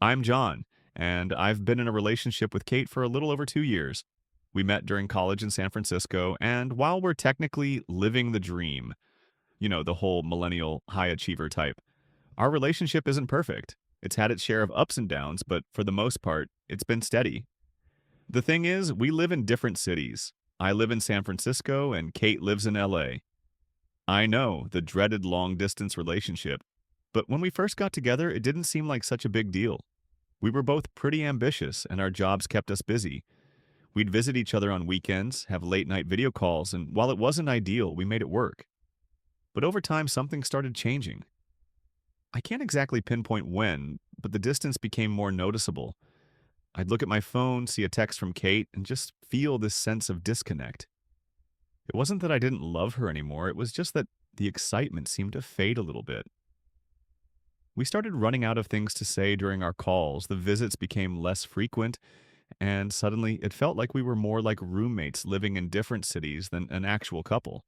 I'm John, and I've been in a relationship with Kate for a little over 2 years. We met during college in San Francisco, and while we're technically living the dream, the whole millennial high achiever type, our relationship isn't perfect. It's had its share of ups and downs, but for the most part, it's been steady. The thing is, we live in different cities. I live in San Francisco, and Kate lives in LA. I know, the dreaded long distance relationship, but when we first got together, it didn't seem like such a big deal. We were both pretty ambitious, and our jobs kept us busy. We'd visit each other on weekends, have late night video calls, and while it wasn't ideal, we made it work. But over time, something started changing. I can't exactly pinpoint when, but the distance became more noticeable. I'd look at my phone, see a text from Kate, and just feel this sense of disconnect. It wasn't that I didn't love her anymore, it was just that the excitement seemed to fade a little bit. We started running out of things to say during our calls, the visits became less frequent, and suddenly it felt like we were more like roommates living in different cities than an actual couple.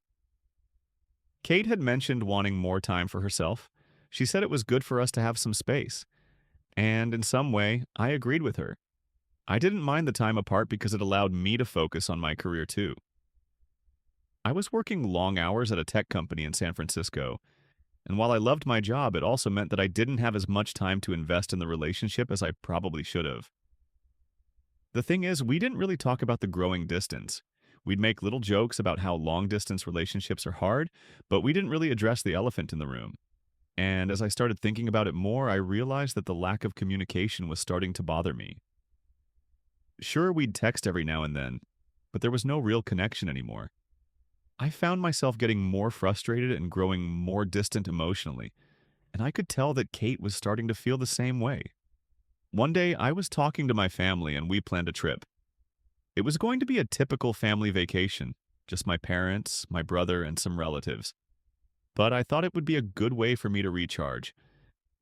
Kate had mentioned wanting more time for herself. She said it was good for us to have some space, and in some way, I agreed with her. I didn't mind the time apart because it allowed me to focus on my career too. I was working long hours at a tech company in San Francisco, and while I loved my job, it also meant that I didn't have as much time to invest in the relationship as I probably should have. The thing is, we didn't really talk about the growing distance. We'd make little jokes about how long distance relationships are hard, but we didn't really address the elephant in the room. And as I started thinking about it more, I realized that the lack of communication was starting to bother me. Sure, we'd text every now and then, but there was no real connection anymore. I found myself getting more frustrated and growing more distant emotionally, and I could tell that Kate was starting to feel the same way. One day, I was talking to my family and we planned a trip. It was going to be a typical family vacation, just my parents, my brother, and some relatives. But I thought it would be a good way for me to recharge.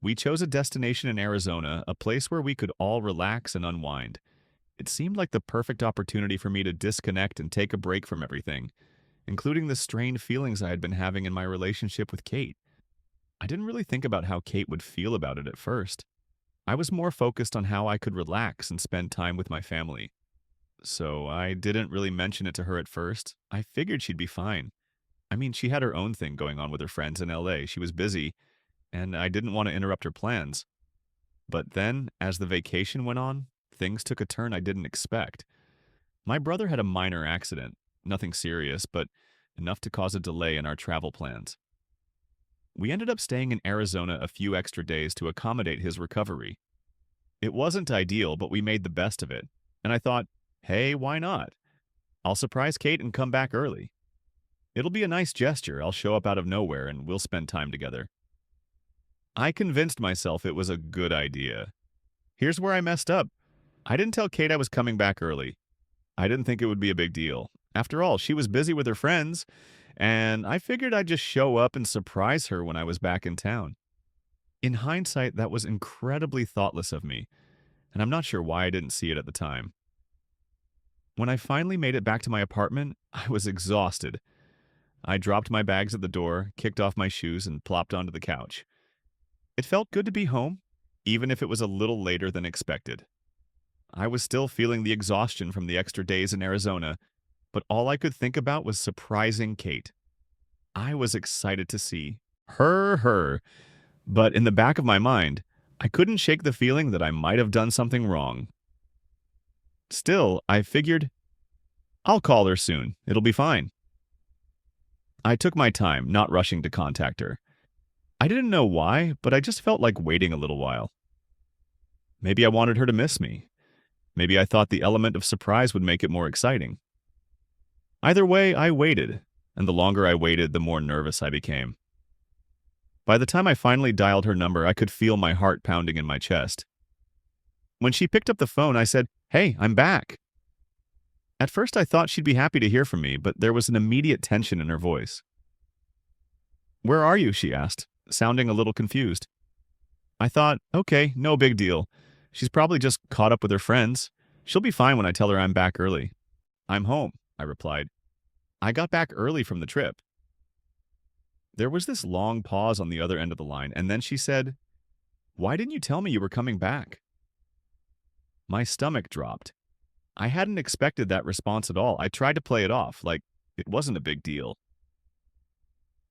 We chose a destination in Arizona, a place where we could all relax and unwind. It seemed like the perfect opportunity for me to disconnect and take a break from everything, including the strained feelings I had been having in my relationship with Kate. I didn't really think about how Kate would feel about it at first. I was more focused on how I could relax and spend time with my family. So I didn't really mention it to her at first. I figured she'd be fine. I mean, she had her own thing going on with her friends in LA. She was busy, and I didn't want to interrupt her plans. But then, as the vacation went on, things took a turn I didn't expect. My brother had a minor accident, nothing serious, but enough to cause a delay in our travel plans. We ended up staying in Arizona a few extra days to accommodate his recovery. It wasn't ideal, but we made the best of it. And I thought, hey, why not? I'll surprise Kate and come back early. It'll be a nice gesture. I'll show up out of nowhere and we'll spend time together. I convinced myself it was a good idea. Here's where I messed up. I didn't tell Kate I was coming back early. I didn't think it would be a big deal. After all, she was busy with her friends, and I figured I'd just show up and surprise her when I was back in town. In hindsight, that was incredibly thoughtless of me, and I'm not sure why I didn't see it at the time. When I finally made it back to my apartment, I was exhausted. I dropped my bags at the door, kicked off my shoes, and plopped onto the couch. It felt good to be home, even if it was a little later than expected. I was still feeling the exhaustion from the extra days in Arizona, but all I could think about was surprising Kate. I was excited to see her, but in the back of my mind, I couldn't shake the feeling that I might have done something wrong. Still, I figured, I'll call her soon. It'll be fine. I took my time, not rushing to contact her. I didn't know why, but I just felt like waiting a little while. Maybe I wanted her to miss me. Maybe I thought the element of surprise would make it more exciting. Either way, I waited, and the longer I waited, the more nervous I became. By the time I finally dialed her number, I could feel my heart pounding in my chest. When she picked up the phone, I said, "Hey, I'm back." At first, I thought she'd be happy to hear from me, but there was an immediate tension in her voice. "Where are you?" she asked, sounding a little confused. I thought, okay, no big deal. She's probably just caught up with her friends. She'll be fine when I tell her I'm back early. "I'm home," I replied. "I got back early from the trip." There was this long pause on the other end of the line, and then she said, "Why didn't you tell me you were coming back?" My stomach dropped. I hadn't expected that response at all. I tried to play it off, like it wasn't a big deal.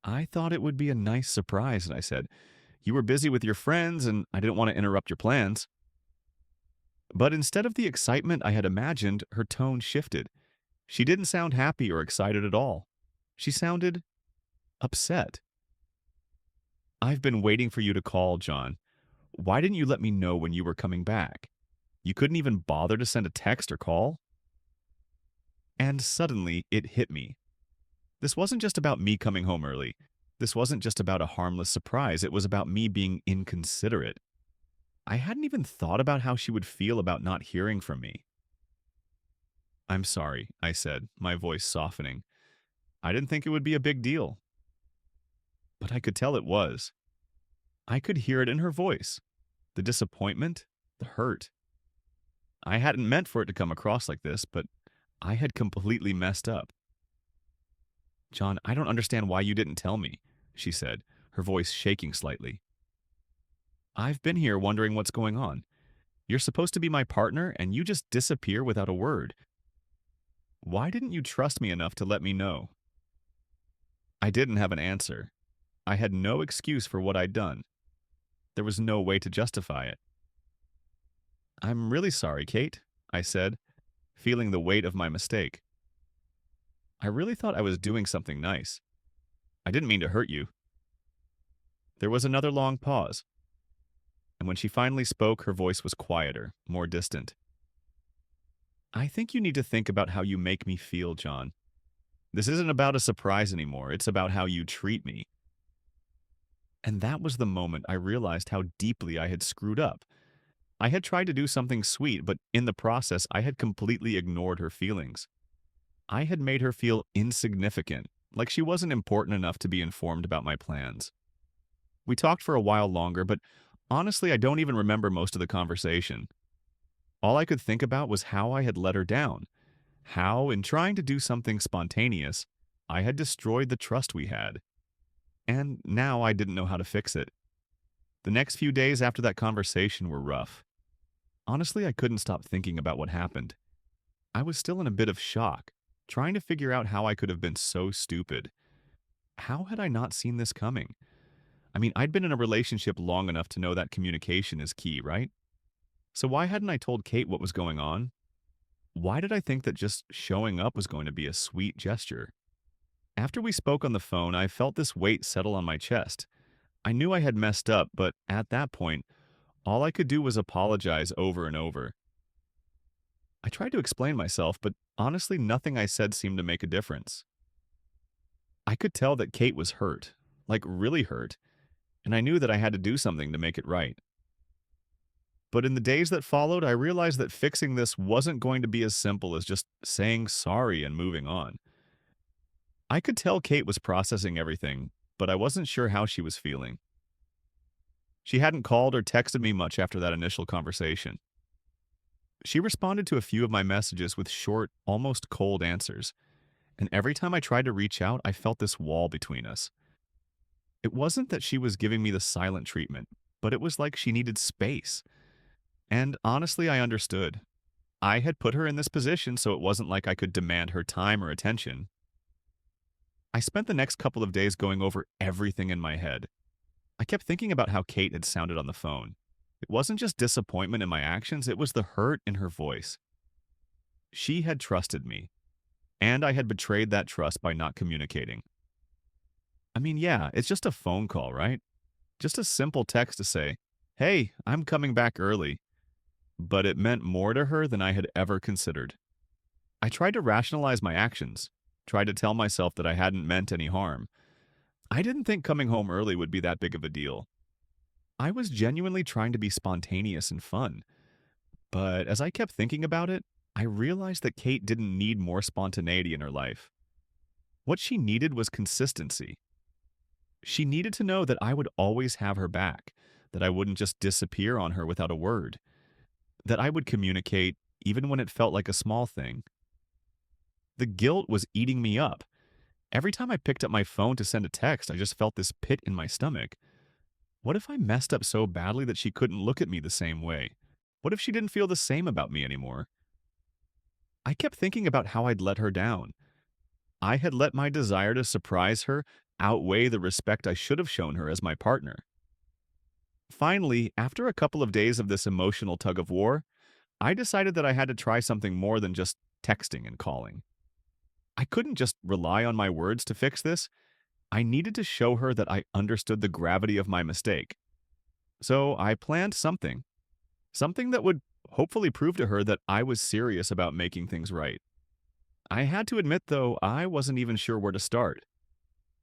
I thought it would be a nice surprise, I said. You were busy with your friends, and I didn't want to interrupt your plans. But instead of the excitement I had imagined, her tone shifted. She didn't sound happy or excited at all. She sounded upset. I've been waiting for you to call, John. Why didn't you let me know when you were coming back? You couldn't even bother to send a text or call? And suddenly, it hit me. This wasn't just about me coming home early. This wasn't just about a harmless surprise. It was about me being inconsiderate. I hadn't even thought about how she would feel about not hearing from me. I'm sorry, I said, my voice softening. I didn't think it would be a big deal. But I could tell it was. I could hear it in her voice. The disappointment, the hurt. I hadn't meant for it to come across like this, but I had completely messed up. John, I don't understand why you didn't tell me, she said, her voice shaking slightly. I've been here wondering what's going on. You're supposed to be my partner, and you just disappear without a word. Why didn't you trust me enough to let me know? I didn't have an answer. I had no excuse for what I'd done. There was no way to justify it. I'm really sorry, Kate, I said, feeling the weight of my mistake. I really thought I was doing something nice. I didn't mean to hurt you. There was another long pause, and when she finally spoke, her voice was quieter, more distant. I think you need to think about how you make me feel, John. This isn't about a surprise anymore. It's about how you treat me. And that was the moment I realized how deeply I had screwed up. I had tried to do something sweet, but in the process, I had completely ignored her feelings. I had made her feel insignificant, like she wasn't important enough to be informed about my plans. We talked for a while longer, but honestly, I don't even remember most of the conversation. All I could think about was how I had let her down, how, in trying to do something spontaneous, I had destroyed the trust we had. And now I didn't know how to fix it. The next few days after that conversation were rough. Honestly, I couldn't stop thinking about what happened. I was still in a bit of shock, trying to figure out how I could have been so stupid. How had I not seen this coming? I mean, I'd been in a relationship long enough to know that communication is key, right? So why hadn't I told Kate what was going on? Why did I think that just showing up was going to be a sweet gesture? After we spoke on the phone, I felt this weight settle on my chest. I knew I had messed up, but at that point, all I could do was apologize over and over. I tried to explain myself, but honestly, nothing I said seemed to make a difference. I could tell that Kate was hurt, like really hurt, and I knew that I had to do something to make it right. But in the days that followed, I realized that fixing this wasn't going to be as simple as just saying sorry and moving on. I could tell Kate was processing everything, but I wasn't sure how she was feeling. She hadn't called or texted me much after that initial conversation. She responded to a few of my messages with short, almost cold answers, and every time I tried to reach out, I felt this wall between us. It wasn't that she was giving me the silent treatment, but it was like she needed space. And honestly, I understood. I had put her in this position, so it wasn't like I could demand her time or attention. I spent the next couple of days going over everything in my head. I kept thinking about how Kate had sounded on the phone. It wasn't just disappointment in my actions, it was the hurt in her voice. She had trusted me, and I had betrayed that trust by not communicating. I mean, yeah, it's just a phone call, right? Just a simple text to say, "Hey, I'm coming back early." But it meant more to her than I had ever considered. I tried to rationalize my actions, tried to tell myself that I hadn't meant any harm. I didn't think coming home early would be that big of a deal. I was genuinely trying to be spontaneous and fun. But as I kept thinking about it, I realized that Kate didn't need more spontaneity in her life. What she needed was consistency. She needed to know that I would always have her back, that I wouldn't just disappear on her without a word, that I would communicate even when it felt like a small thing. The guilt was eating me up. Every time I picked up my phone to send a text, I just felt this pit in my stomach. What if I messed up so badly that she couldn't look at me the same way? What if she didn't feel the same about me anymore? I kept thinking about how I'd let her down. I had let my desire to surprise her outweigh the respect I should have shown her as my partner. Finally, after a couple of days of this emotional tug of war, I decided that I had to try something more than just texting and calling. I couldn't just rely on my words to fix this. I needed to show her that I understood the gravity of my mistake. So I planned something that would hopefully prove to her that I was serious about making things right. I had to admit, though, I wasn't even sure where to start.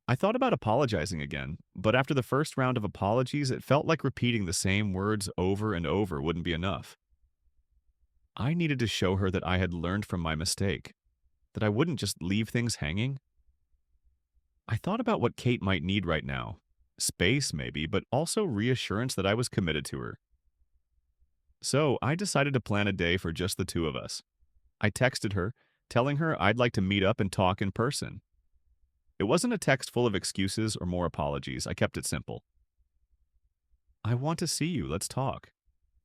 I thought about apologizing again, but after the first round of apologies, it felt like repeating the same words over and over wouldn't be enough. I needed to show her that I had learned from my mistake, that I wouldn't just leave things hanging. I thought about what Kate might need right now. Space, maybe, but also reassurance that I was committed to her. So I decided to plan a day for just the two of us. I texted her, telling her I'd like to meet up and talk in person. It wasn't a text full of excuses or more apologies. I kept it simple. I want to see you. Let's talk.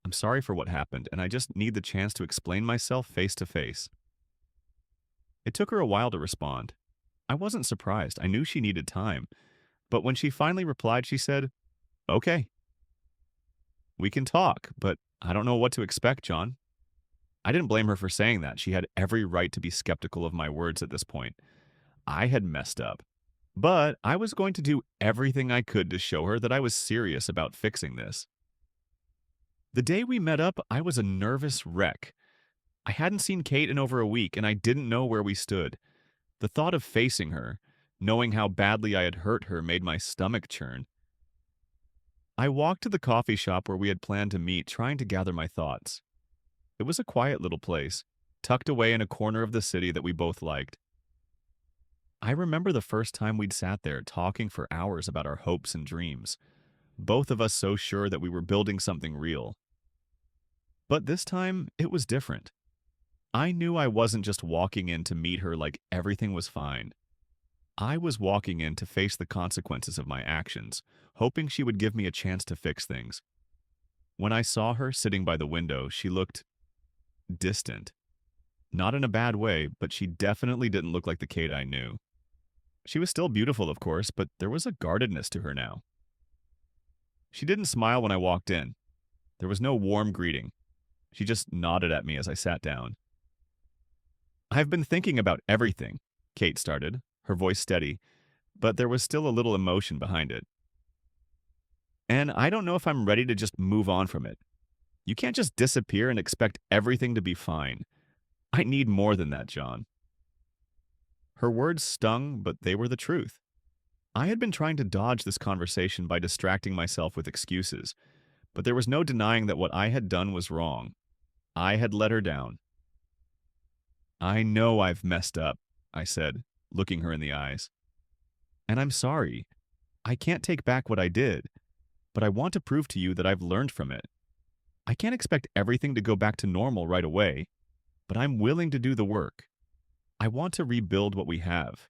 I'm sorry for what happened, and I just need the chance to explain myself face to face. It took her a while to respond. I wasn't surprised. I knew she needed time. But when she finally replied, she said, "Okay, we can talk, but I don't know what to expect, John." I didn't blame her for saying that. She had every right to be skeptical of my words at this point. I had messed up. But I was going to do everything I could to show her that I was serious about fixing this. The day we met up, I was a nervous wreck. I hadn't seen Kate in over a week, and I didn't know where we stood. The thought of facing her, knowing how badly I had hurt her, made my stomach churn. I walked to the coffee shop where we had planned to meet, trying to gather my thoughts. It was a quiet little place, tucked away in a corner of the city that we both liked. I remember the first time we'd sat there talking for hours about our hopes and dreams, both of us so sure that we were building something real. But this time, it was different. I knew I wasn't just walking in to meet her like everything was fine. I was walking in to face the consequences of my actions, hoping she would give me a chance to fix things. When I saw her sitting by the window, she looked distant. Not in a bad way, but she definitely didn't look like the Kate I knew. She was still beautiful, of course, but there was a guardedness to her now. She didn't smile when I walked in. There was no warm greeting. She just nodded at me as I sat down. "I've been thinking about everything," Kate started, her voice steady, but there was still a little emotion behind it. "And I don't know if I'm ready to just move on from it. You can't just disappear and expect everything to be fine. I need more than that, John." Her words stung, but they were the truth. I had been trying to dodge this conversation by distracting myself with excuses, but there was no denying that what I had done was wrong. I had let her down. "I know I've messed up," I said, looking her in the eyes. "And I'm sorry. I can't take back what I did, but I want to prove to you that I've learned from it. I can't expect everything to go back to normal right away, but I'm willing to do the work. I want to rebuild what we have,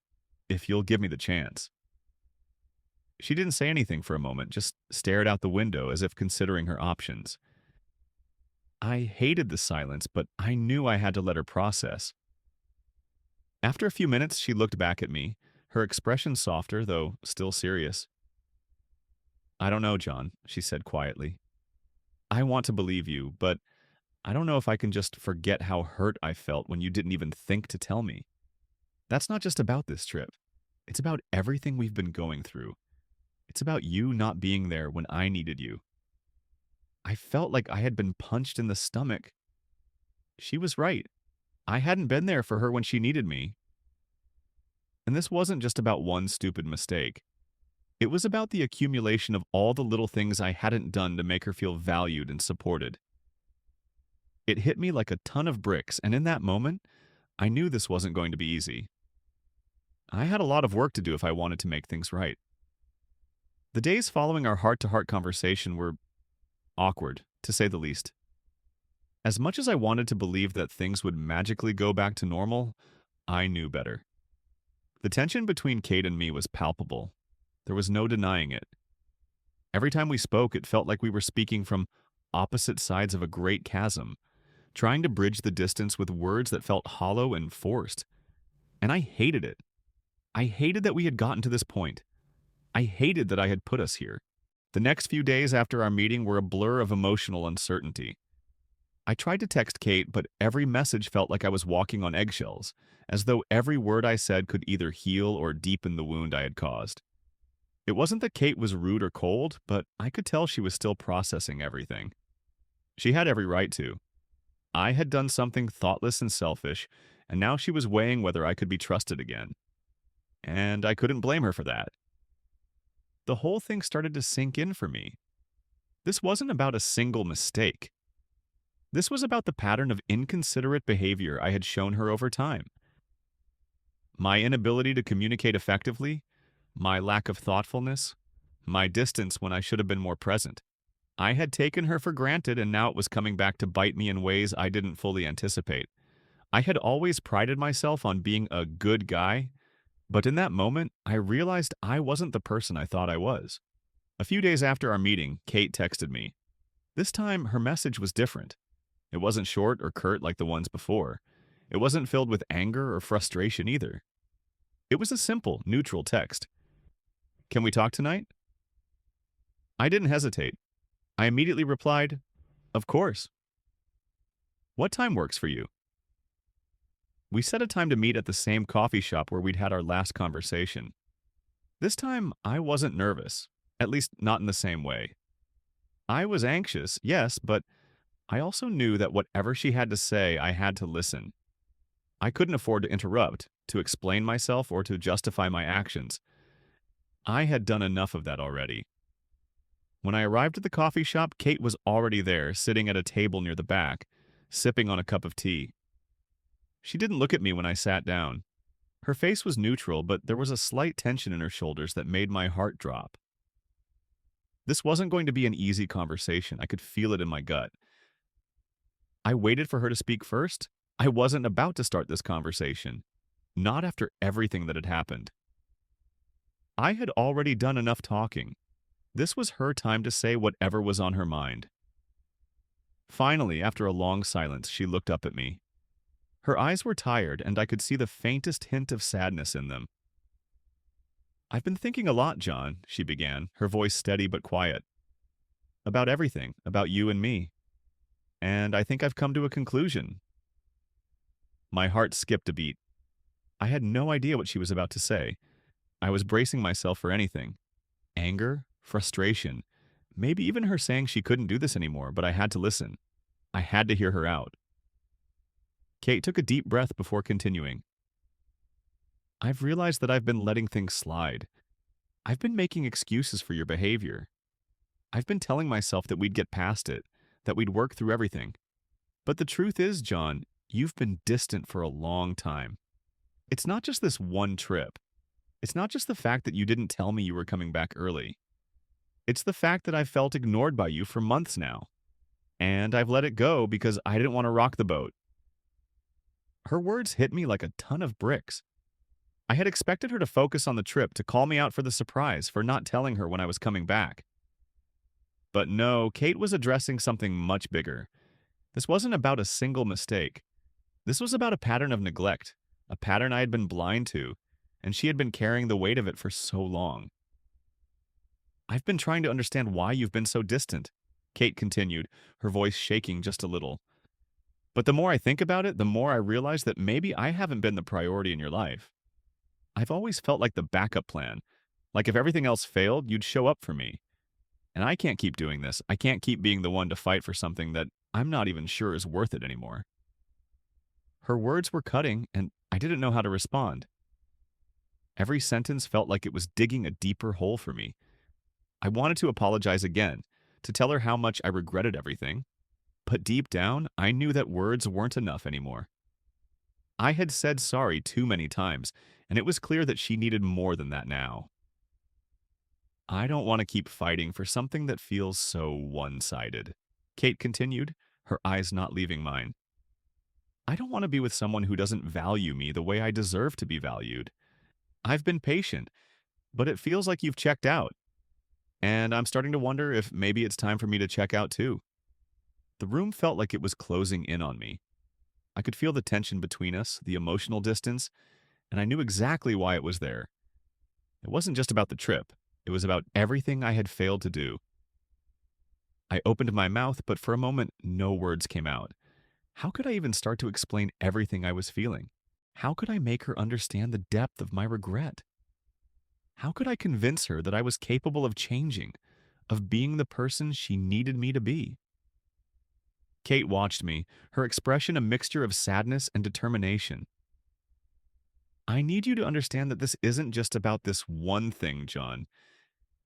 if you'll give me the chance." She didn't say anything for a moment, just stared out the window as if considering her options. I hated the silence, but I knew I had to let her process. After a few minutes, she looked back at me, her expression softer, though still serious. "I don't know, John," she said quietly. "I want to believe you, but I don't know if I can just forget how hurt I felt when you didn't even think to tell me. That's not just about this trip. It's about everything we've been going through. It's about you not being there when I needed you." I felt like I had been punched in the stomach. She was right. I hadn't been there for her when she needed me. And this wasn't just about one stupid mistake. It was about the accumulation of all the little things I hadn't done to make her feel valued and supported. It hit me like a ton of bricks, and in that moment, I knew this wasn't going to be easy. I had a lot of work to do if I wanted to make things right. The days following our heart-to-heart conversation were awkward, to say the least. As much as I wanted to believe that things would magically go back to normal, I knew better. The tension between Kate and me was palpable. There was no denying it. Every time we spoke, it felt like we were speaking from opposite sides of a great chasm, trying to bridge the distance with words that felt hollow and forced. And I hated it. I hated that we had gotten to this point. I hated that I had put us here. The next few days after our meeting were a blur of emotional uncertainty. I tried to text Kate, but every message felt like I was walking on eggshells, as though every word I said could either heal or deepen the wound I had caused. It wasn't that Kate was rude or cold, but I could tell she was still processing everything. She had every right to. I had done something thoughtless and selfish, and now she was weighing whether I could be trusted again. And I couldn't blame her for that. The whole thing started to sink in for me. This wasn't about a single mistake. This was about the pattern of inconsiderate behavior I had shown her over time. My inability to communicate effectively, my lack of thoughtfulness, my distance when I should have been more present. I had taken her for granted, and now it was coming back to bite me in ways I didn't fully anticipate. I had always prided myself on being a good guy, but in that moment, I realized I wasn't the person I thought I was. A few days after our meeting, Kate texted me. This time, her message was different. It wasn't short or curt like the ones before. It wasn't filled with anger or frustration either. It was a simple, neutral text. Can we talk tonight? I didn't hesitate. I immediately replied, Of course. What time works for you? We set a time to meet at the same coffee shop where we'd had our last conversation. This time, I wasn't nervous, at least not in the same way. I was anxious, yes, but I also knew that whatever she had to say, I had to listen. I couldn't afford to interrupt, to explain myself, or to justify my actions. I had done enough of that already. When I arrived at the coffee shop, Kate was already there, sitting at a table near the back, sipping on a cup of tea. She didn't look at me when I sat down. Her face was neutral, but there was a slight tension in her shoulders that made my heart drop. This wasn't going to be an easy conversation. I could feel it in my gut. I waited for her to speak first. I wasn't about to start this conversation. Not after everything that had happened. I had already done enough talking. This was her time to say whatever was on her mind. Finally, after a long silence, she looked up at me. Her eyes were tired, and I could see the faintest hint of sadness in them. I've been thinking a lot, John, she began, her voice steady but quiet. About everything, about you and me. And I think I've come to a conclusion. My heart skipped a beat. I had no idea what she was about to say. I was bracing myself for anything. Anger, frustration, maybe even her saying she couldn't do this anymore, but I had to listen. I had to hear her out. Kate took a deep breath before continuing. I've realized that I've been letting things slide. I've been making excuses for your behavior. I've been telling myself that we'd get past it, that we'd work through everything. But the truth is, John, you've been distant for a long time. It's not just this one trip. It's not just the fact that you didn't tell me you were coming back early. It's the fact that I've felt ignored by you for months now. And I've let it go because I didn't want to rock the boat. Her words hit me like a ton of bricks. I had expected her to focus on the trip, to call me out for the surprise, for not telling her when I was coming back. But no, Kate was addressing something much bigger. This wasn't about a single mistake. This was about a pattern of neglect, a pattern I had been blind to, and she had been carrying the weight of it for so long. I've been trying to understand why you've been so distant, Kate continued, her voice shaking just a little. But the more I think about it, the more I realize that maybe I haven't been the priority in your life. I've always felt like the backup plan, like if everything else failed, you'd show up for me. And I can't keep doing this. I can't keep being the one to fight for something that I'm not even sure is worth it anymore. Her words were cutting, and I didn't know how to respond. Every sentence felt like it was digging a deeper hole for me. I wanted to apologize again, to tell her how much I regretted everything. But deep down, I knew that words weren't enough anymore. I had said sorry too many times, and it was clear that she needed more than that now. I don't want to keep fighting for something that feels so one-sided, Kate continued, her eyes not leaving mine. I don't want to be with someone who doesn't value me the way I deserve to be valued. I've been patient, but it feels like you've checked out. And I'm starting to wonder if maybe it's time for me to check out too. The room felt like it was closing in on me. I could feel the tension between us, the emotional distance, and I knew exactly why it was there. It wasn't just about the trip, it was about everything I had failed to do. I opened my mouth, but for a moment, no words came out. How could I even start to explain everything I was feeling? How could I make her understand the depth of my regret? How could I convince her that I was capable of changing, of being the person she needed me to be? Kate watched me, her expression a mixture of sadness and determination. I need you to understand that this isn't just about this one thing, John.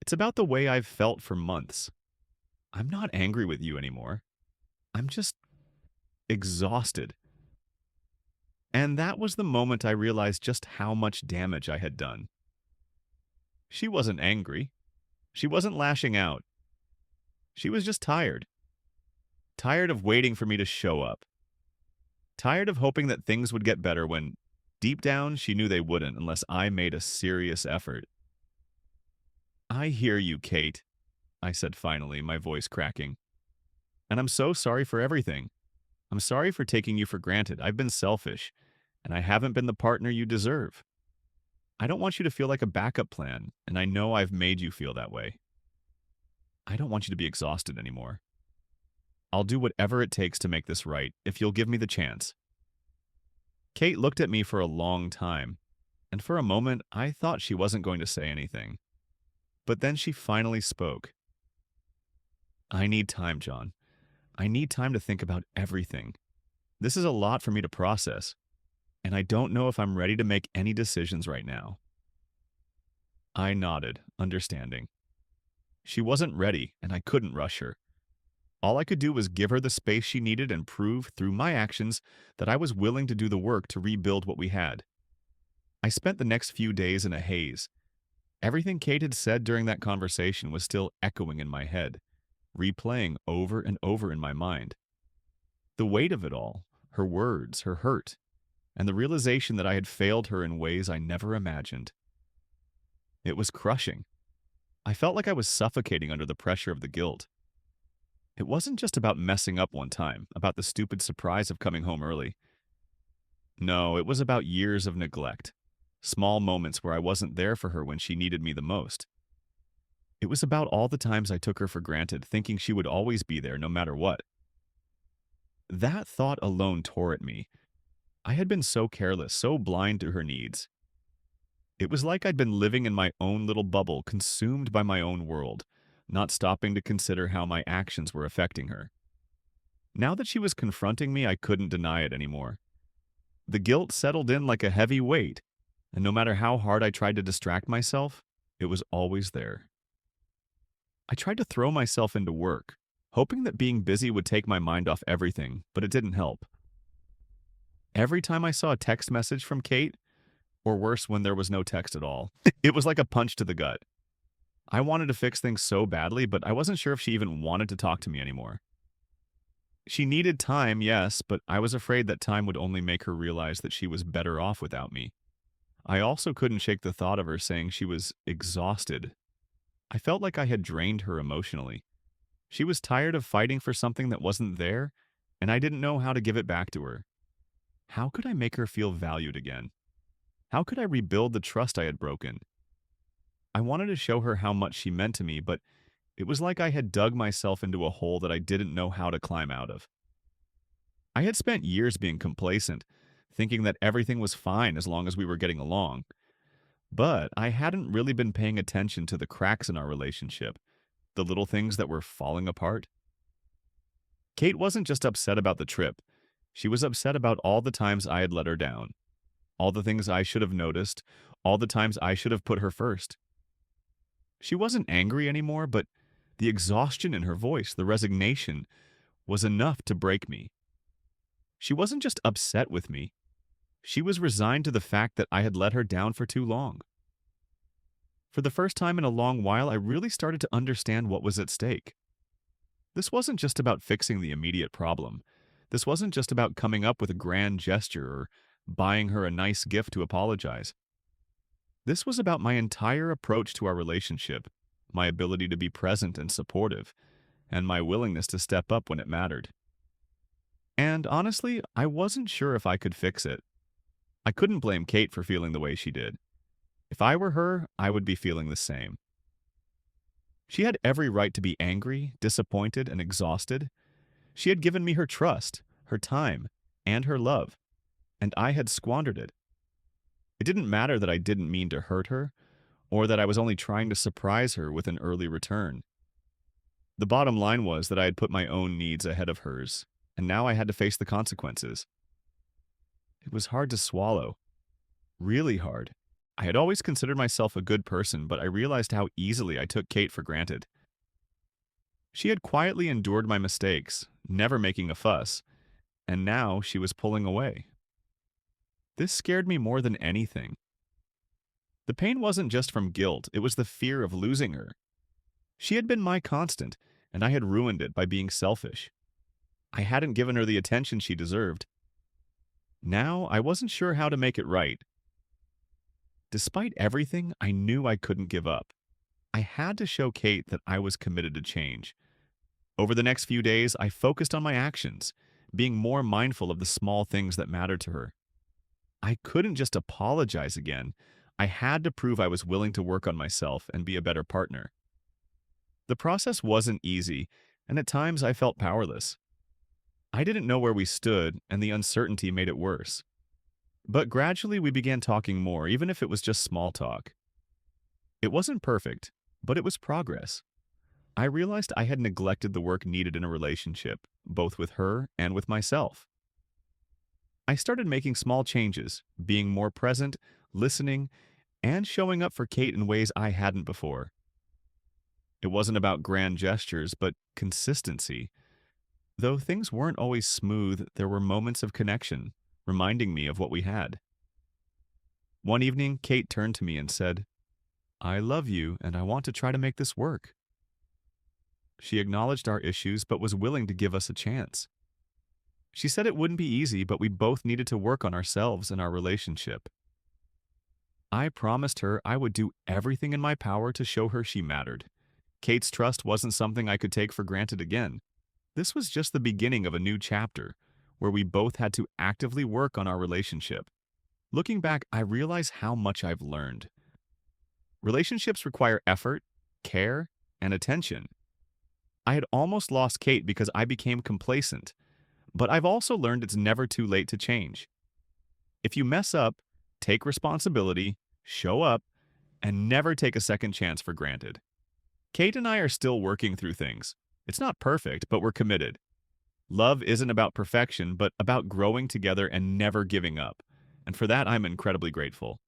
It's about the way I've felt for months. I'm not angry with you anymore. I'm just exhausted. And that was the moment I realized just how much damage I had done. She wasn't angry. She wasn't lashing out. She was just tired. Tired of waiting for me to show up. Tired of hoping that things would get better when, deep down, she knew they wouldn't unless I made a serious effort. I hear you, Kate, I said finally, my voice cracking. And I'm so sorry for everything. I'm sorry for taking you for granted. I've been selfish, and I haven't been the partner you deserve. I don't want you to feel like a backup plan, and I know I've made you feel that way. I don't want you to be exhausted anymore. I'll do whatever it takes to make this right, if you'll give me the chance. Kate looked at me for a long time, and for a moment I thought she wasn't going to say anything. But then she finally spoke. I need time, John. I need time to think about everything. This is a lot for me to process, and I don't know if I'm ready to make any decisions right now. I nodded, understanding. She wasn't ready, and I couldn't rush her. All I could do was give her the space she needed and prove through my actions that I was willing to do the work to rebuild what we had. I spent the next few days in a haze. Everything Kate had said during that conversation was still echoing in my head, replaying over and over in my mind. The weight of it all, her words, her hurt, and the realization that I had failed her in ways I never imagined. It was crushing. I felt like I was suffocating under the pressure of the guilt. It wasn't just about messing up one time, about the stupid surprise of coming home early. No, it was about years of neglect, small moments where I wasn't there for her when she needed me the most. It was about all the times I took her for granted, thinking she would always be there no matter what. That thought alone tore at me. I had been so careless, so blind to her needs. It was like I'd been living in my own little bubble, consumed by my own world, not stopping to consider how my actions were affecting her. Now that she was confronting me, I couldn't deny it anymore. The guilt settled in like a heavy weight, and no matter how hard I tried to distract myself, it was always there. I tried to throw myself into work, hoping that being busy would take my mind off everything, but it didn't help. Every time I saw a text message from Kate, or worse, when there was no text at all, it was like a punch to the gut. I wanted to fix things so badly, but I wasn't sure if she even wanted to talk to me anymore. She needed time, yes, but I was afraid that time would only make her realize that she was better off without me. I also couldn't shake the thought of her saying she was exhausted. I felt like I had drained her emotionally. She was tired of fighting for something that wasn't there, and I didn't know how to give it back to her. How could I make her feel valued again? How could I rebuild the trust I had broken? I wanted to show her how much she meant to me, but it was like I had dug myself into a hole that I didn't know how to climb out of. I had spent years being complacent, thinking that everything was fine as long as we were getting along. But I hadn't really been paying attention to the cracks in our relationship, the little things that were falling apart. Kate wasn't just upset about the trip. She was upset about all the times I had let her down, all the things I should have noticed, all the times I should have put her first. She wasn't angry anymore, but the exhaustion in her voice, the resignation, was enough to break me. She wasn't just upset with me. She was resigned to the fact that I had let her down for too long. For the first time in a long while, I really started to understand what was at stake. This wasn't just about fixing the immediate problem. This wasn't just about coming up with a grand gesture or buying her a nice gift to apologize. This was about my entire approach to our relationship, my ability to be present and supportive, and my willingness to step up when it mattered. And honestly, I wasn't sure if I could fix it. I couldn't blame Kate for feeling the way she did. If I were her, I would be feeling the same. She had every right to be angry, disappointed, and exhausted. She had given me her trust, her time, and her love, and I had squandered it. It didn't matter that I didn't mean to hurt her, or that I was only trying to surprise her with an early return. The bottom line was that I had put my own needs ahead of hers, and now I had to face the consequences. It was hard to swallow, really hard. I had always considered myself a good person, but I realized how easily I took Kate for granted. She had quietly endured my mistakes, never making a fuss, and now she was pulling away. This scared me more than anything. The pain wasn't just from guilt, it was the fear of losing her. She had been my constant, and I had ruined it by being selfish. I hadn't given her the attention she deserved. Now, I wasn't sure how to make it right. Despite everything, I knew I couldn't give up. I had to show Kate that I was committed to change. Over the next few days, I focused on my actions, being more mindful of the small things that mattered to her. I couldn't just apologize again. I had to prove I was willing to work on myself and be a better partner. The process wasn't easy, and at times I felt powerless. I didn't know where we stood, and the uncertainty made it worse. But gradually we began talking more, even if it was just small talk. It wasn't perfect, but it was progress. I realized I had neglected the work needed in a relationship, both with her and with myself. I started making small changes, being more present, listening, and showing up for Kate in ways I hadn't before. It wasn't about grand gestures, but consistency. Though things weren't always smooth, there were moments of connection, reminding me of what we had. One evening, Kate turned to me and said, "I love you, and I want to try to make this work." She acknowledged our issues, but was willing to give us a chance. She said it wouldn't be easy, but we both needed to work on ourselves and our relationship. I promised her I would do everything in my power to show her she mattered. Kate's trust wasn't something I could take for granted again. This was just the beginning of a new chapter, where we both had to actively work on our relationship. Looking back, I realize how much I've learned. Relationships require effort, care, and attention. I had almost lost Kate because I became complacent, but I've also learned it's never too late to change. If you mess up, take responsibility, show up, and never take a second chance for granted. Kate and I are still working through things. It's not perfect, but we're committed. Love isn't about perfection, but about growing together and never giving up. And for that, I'm incredibly grateful.